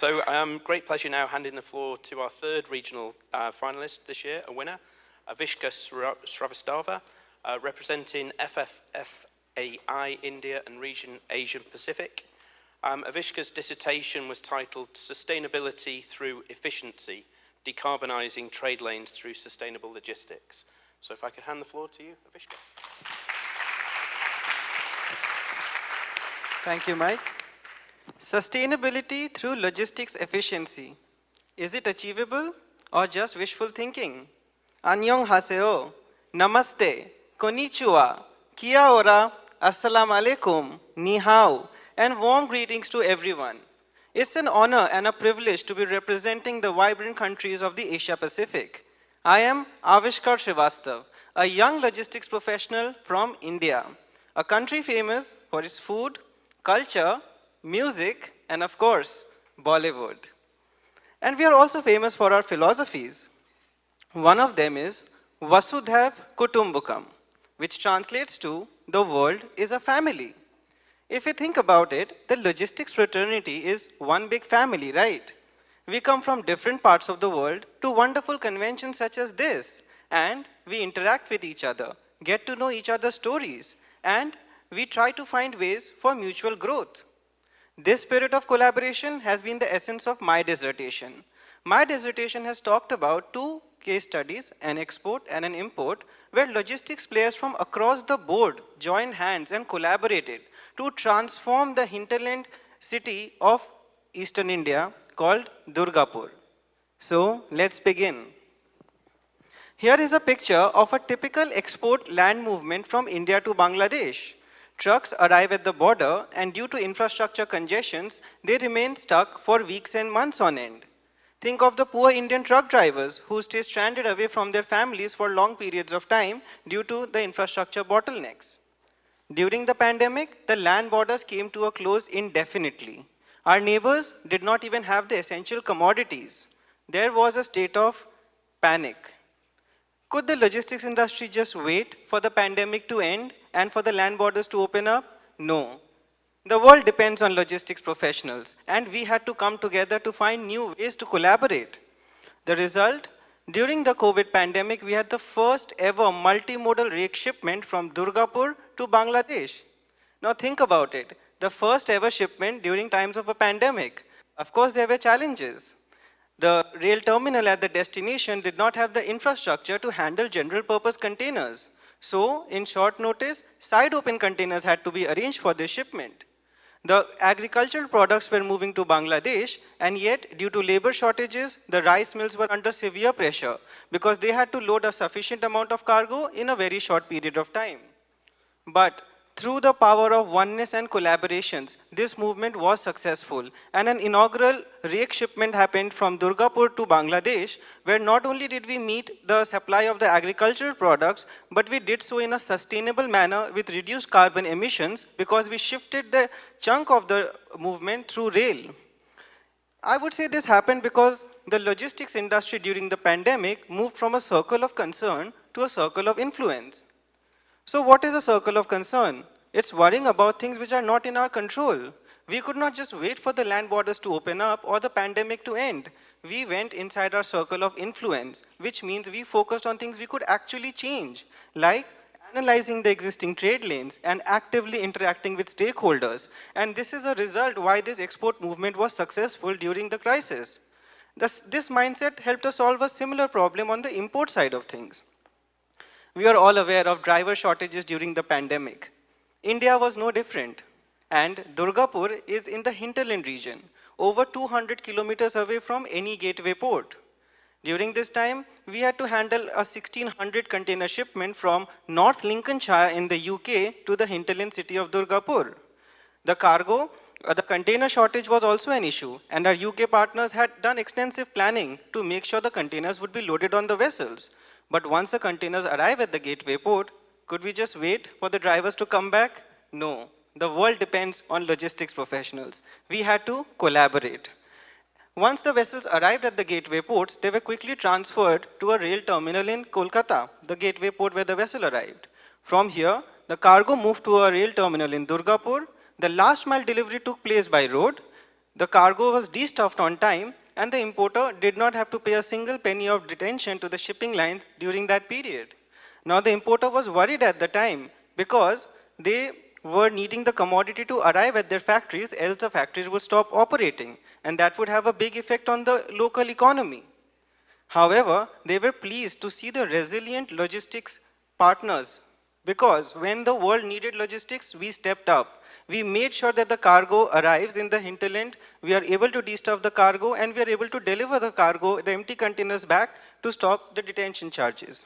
So, great pleasure now handing the floor to our third regional finalist this year, a winner, Avishkar Srivastava, representing FFFAI, India and region Asia Pacific. Avishkar's dissertation was titled Sustainability Through Efficiency, Decarbonising Trade Lanes Through Sustainable Logistics. So if I could hand the floor to you, Avishkar. Thank you, Mike. Sustainability through logistics efficiency. Is it achievable or just wishful thinking? Annyeonghaseyo, namaste, konnichiwa, kia ora, assalamu alaikum, ni hao, and warm greetings to everyone. It's an honor and a privilege to be representing the vibrant countries of the Asia Pacific. I am Avishkar Srivastava, a young logistics professional from India, a country famous for its food, culture, music, and of course, Bollywood. And we are also famous for our philosophies. One of them is Vasudhaiv Kutumbakam, which translates to the world is a family. If you think about it, the logistics fraternity is one big family, right? We come from different parts of the world to wonderful conventions such as this, and we interact with each other, get to know each other's stories, and we try to find ways for mutual growth. This spirit of collaboration has been the essence of my dissertation. My dissertation has talked about two case studies, an export and an import, where logistics players from across the board joined hands and collaborated to transform the hinterland city of Eastern India called Durgapur. So let's begin. Here is a picture of a typical export land movement from India to Bangladesh. Trucks arrive at the border and due to infrastructure congestions, they remain stuck for weeks and months on end. Think of the poor Indian truck drivers who stay stranded away from their families for long periods of time due to the infrastructure bottlenecks. During the pandemic, the land borders came to a close indefinitely. Our neighbors did not even have the essential commodities. There was a state of panic. Could the logistics industry just wait for the pandemic to end and for the land borders to open up? No. The world depends on logistics professionals, and we had to come together to find new ways to collaborate. The result? During the COVID pandemic, we had the first ever multimodal rake shipment from Durgapur to Bangladesh. Now think about it, the first ever shipment during times of a pandemic. Of course, there were challenges. The rail terminal at the destination did not have the infrastructure to handle general purpose containers. So, in short notice, side open containers had to be arranged for this shipment. The agricultural products were moving to Bangladesh, and yet, due to labor shortages, the rice mills were under severe pressure because they had to load a sufficient amount of cargo in a very short period of time. But through the power of oneness and collaborations, this movement was successful, and an inaugural rake shipment happened from Durgapur to Bangladesh, where not only did we meet the supply of the agricultural products, but we did so in a sustainable manner with reduced carbon emissions because we shifted the chunk of the movement through rail. I would say this happened because the logistics industry during the pandemic moved from a circle of concern to a circle of influence. So what is a circle of concern? It's worrying about things which are not in our control. We could not just wait for the land borders to open up or the pandemic to end. We went inside our circle of influence, which means we focused on things we could actually change, like analyzing the existing trade lanes and actively interacting with stakeholders. And this is a result why this export movement was successful during the crisis. This mindset helped us solve a similar problem on the import side of things. We are all aware of driver shortages during the pandemic. India was no different. And Durgapur is in the hinterland region, over 200 kilometers away from any gateway port. During this time, we had to handle a 1600 container shipment from North Lincolnshire in the UK to the hinterland city of Durgapur. The container shortage was also an issue, and our UK partners had done extensive planning to make sure the containers would be loaded on the vessels. But once the containers arrive at the gateway port, could we just wait for the drivers to come back? No. The world depends on logistics professionals. We had to collaborate. Once the vessels arrived at the gateway ports, they were quickly transferred to a rail terminal in Kolkata, the gateway port where the vessel arrived. From here, the cargo moved to a rail terminal in Durgapur. The last mile delivery took place by road. The cargo was de-stuffed on time, and the importer did not have to pay a single penny of detention to the shipping lines during that period. Now, the importer was worried at the time because they were needing the commodity to arrive at their factories, else the factories would stop operating, and that would have a big effect on the local economy. However, they were pleased to see the resilient logistics partners because when the world needed logistics, we stepped up. We made sure that the cargo arrives in the hinterland, we are able to de-stuff the cargo, and we are able to deliver the cargo, the empty containers back to stop the detention charges.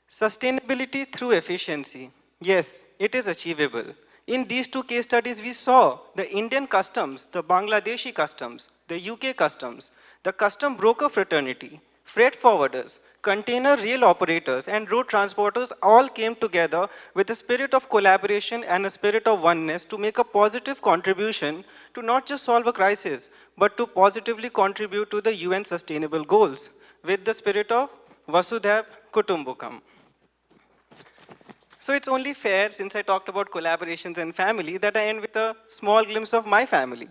Sustainability through efficiency. Yes, it is achievable. In these two case studies, we saw the Indian customs, the Bangladeshi customs, the UK customs, the custom broker fraternity, freight forwarders, container rail operators, and road transporters all came together with a spirit of collaboration and a spirit of oneness to make a positive contribution to not just solve a crisis, but to positively contribute to the UN sustainable goals with the spirit of Vasudhaiv Kutumbakam. So it's only fair, since I talked about collaborations and family, that I end with a small glimpse of my family.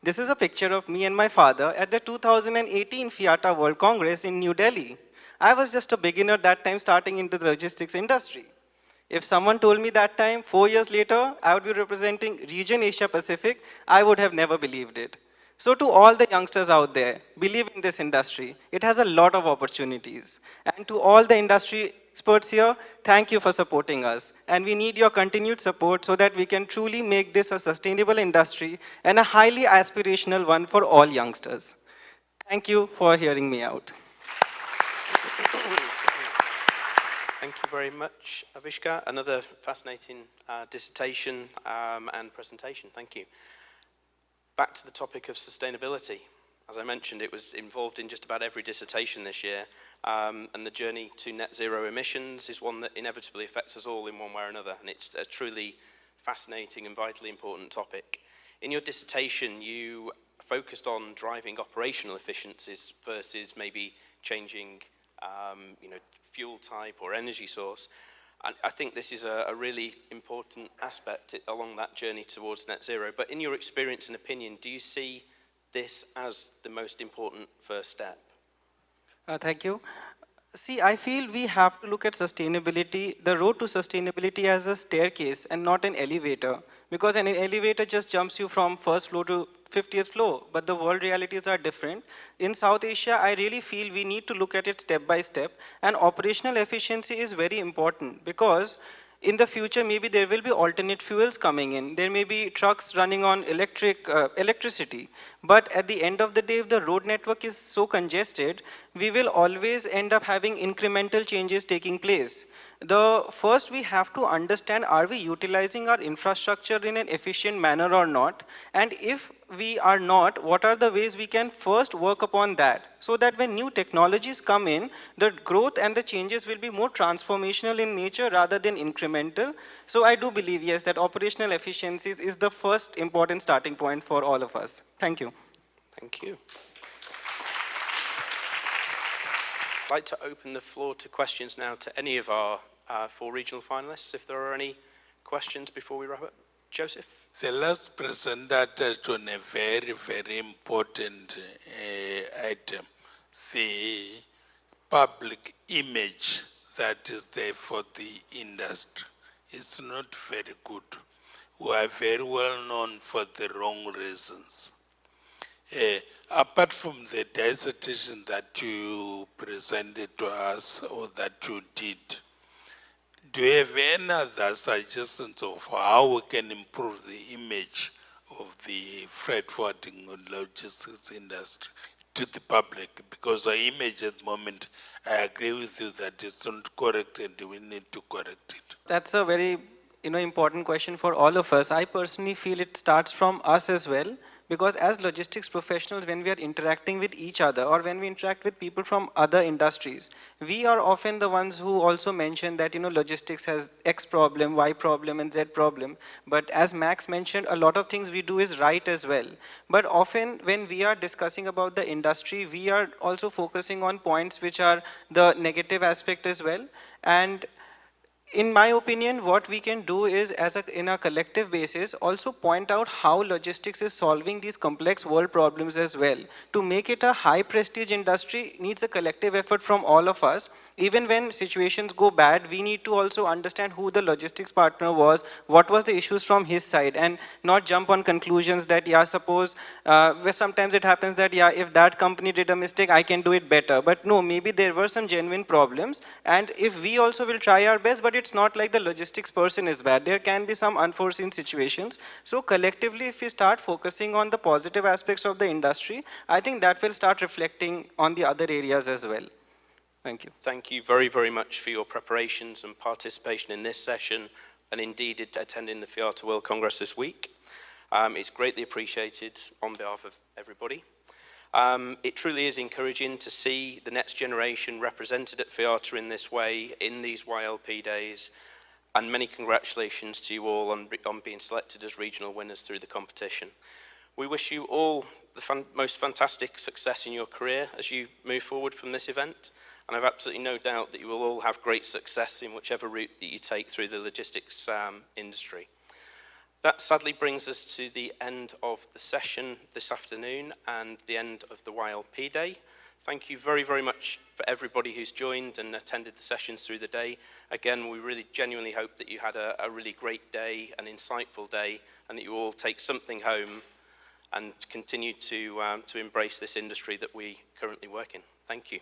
This is a picture of me and my father at the 2018 FIATA World Congress in New Delhi. I was just a beginner that time starting into the logistics industry. If someone told me that time, 4 years later, I would be representing region Asia Pacific, I would have never believed it. So to all the youngsters out there, believe in this industry. It has a lot of opportunities. And to all the industry experts here, thank you for supporting us. And we need your continued support so that we can truly make this a sustainable industry and a highly aspirational one for all youngsters. Thank you for hearing me out. Thank you very much, Avishkar. Another fascinating dissertation and presentation. Thank you. Back to the topic of sustainability. As I mentioned, it was involved in just about every dissertation this year, and the journey to net zero emissions is one that inevitably affects us all in one way or another, and it's a truly fascinating and vitally important topic. In your dissertation, you focused on driving operational efficiencies versus maybe changing fuel type or energy source. I think this is a really important aspect along that journey towards net zero. But in your experience and opinion, do you see this as the most important first step? Thank you. See, I feel we have to look at sustainability, the road to sustainability as a staircase and not an elevator. Because an elevator just jumps you from first floor to 50th floor, but the world realities are different. In South Asia, I really feel we need to look at it step by step, and operational efficiency is very important because in the future, maybe there will be alternate fuels coming in. There may be trucks running on electricity. But at the end of the day, if the road network is so congested, we will always end up having incremental changes taking place. First, we have to understand, are we utilizing our infrastructure in an efficient manner or not? And if we are not, what are the ways we can first work upon that? So that when new technologies come in, the growth and the changes will be more transformational in nature rather than incremental. So I do believe, yes, that operational efficiencies is the first important starting point for all of us. Thank you. Thank you. I'd like to open the floor to questions now to any of our 4 regional finalists, if there are any questions before we wrap up. Joseph? The last presenter touched on a very, very important item, the public image that is there for the industry. It's not very good. We are very well known for the wrong reasons. Apart from the dissertation that you presented to us or that you did, do you have any other suggestions of how we can improve the image of the freight forwarding and logistics industry to the public? Because our image at the moment, I agree with you that it's not correct and we need to correct it. That's a very important question for all of us. I personally feel it starts from us as well. Because as logistics professionals, when we are interacting with each other or when we interact with people from other industries, we are often the ones who also mention that logistics has X problem, Y problem, and Z problem. But as Max mentioned, a lot of things we do is right as well. But often when we are discussing about the industry, we are also focusing on points which are the negative aspect as well. And in my opinion, what we can do is, in a collective basis, also point out how logistics is solving these complex world problems as well. To make it a high prestige industry needs a collective effort from all of us. Even when situations go bad, we need to also understand who the logistics partner was, what was the issues from his side, and not jump on conclusions that, yeah, suppose, where sometimes it happens that, yeah, if that company did a mistake, I can do it better. But no, maybe there were some genuine problems, and if we also will try our best, but it's not like the logistics person is bad. There can be some unforeseen situations. So collectively, if we start focusing on the positive aspects of the industry, I think that will start reflecting on the other areas as well. Thank you. Thank you very, very much for your preparations and participation in this session, and indeed attending the FIATA World Congress this week. It's greatly appreciated on behalf of everybody. It truly is encouraging to see the next generation represented at FIATA in this way, in these YLP days, and many congratulations to you all on being selected as regional winners through the competition. We wish you all the most fantastic success in your career as you move forward from this event. And I've absolutely no doubt that you will all have great success in whichever route that you take through the logistics industry. That sadly brings us to the end of the session this afternoon and the end of the YLP day. Thank you very, very much for everybody who's joined and attended the sessions through the day. Again, we really genuinely hope that you had a really great day, an insightful day, and that you all take something home and continue to embrace this industry that we currently work in. Thank you.